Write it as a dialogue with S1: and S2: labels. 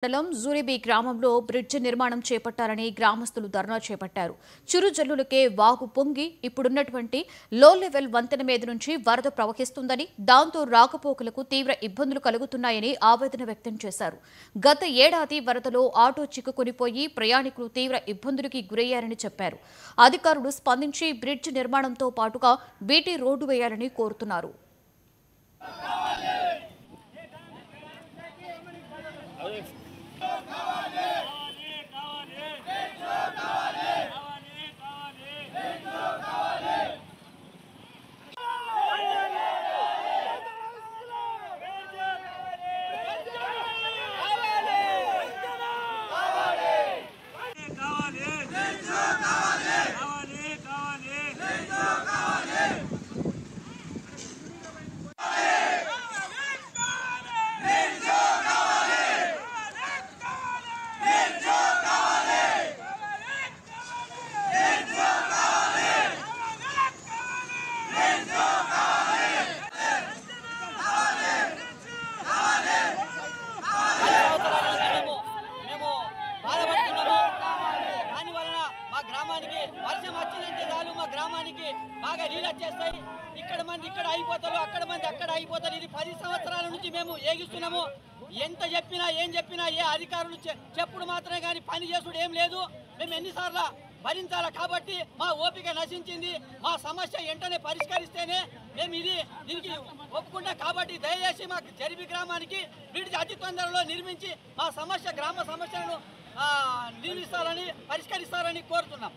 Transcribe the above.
S1: మండలం జూరిబి గ్రామంలో బ్రిడ్జ్ నిర్మాణం చేపట్టాలని గ్రామస్తులు ధర్నా చేపట్టారు. చిరుజల్లులకే వాగు పొంగి ఇప్పుడున్నటువంటి లో లెవెల్ వంతెన మీద నుంచి వరద ప్రవహిస్తుందని, దాంతో రాకపోకలకు తీవ్ర ఇబ్బందులు కలుగుతున్నాయని ఆవేదన వ్యక్తం చేశారు. గత ఏడాది వరదలో ఆటో చిక్కుకునిపోయి ప్రయాణికులు తీవ్ర ఇబ్బందులకి గురయ్యారని చెప్పారు. అధికారులు స్పందించి బ్రిడ్జ్ నిర్మాణంతో పాటుగా బీటీ రోడ్డు వేయాలని కోరుతున్నారు.
S2: వర్షం వచ్చిందంటే చాలు మా గ్రామానికి బాగా నీళ్ళు వచ్చేస్తాయి. ఇక్కడ మంది ఇక్కడ అయిపోతారు, అక్కడ మంది అక్కడ అయిపోతారు. ఇది 10 సంవత్సరాల నుంచి మేము ఏగిస్తున్నాము. ఎంత చెప్పినా ఏం చెప్పినా ఏ అధికారులు చెప్పుడు మాత్రమే కానీ పని చేసుడు ఏం లేదు. మేము ఎన్నిసార్లు భరించాలా? కాబట్టి మా ఓపిక నశించింది. మా సమస్య వెంటనే పరిష్కరిస్తేనే మేము దీనికి ఒప్పుకుంటాం. కాబట్టి దయచేసి మా జరిబి గ్రామానికి బ్రిడ్జ్ అతి తొందరలో నిర్మించి మా గ్రామ సమస్యలను నిర్మిస్తారని పరిష్కరిస్తారని కోరుతున్నాం.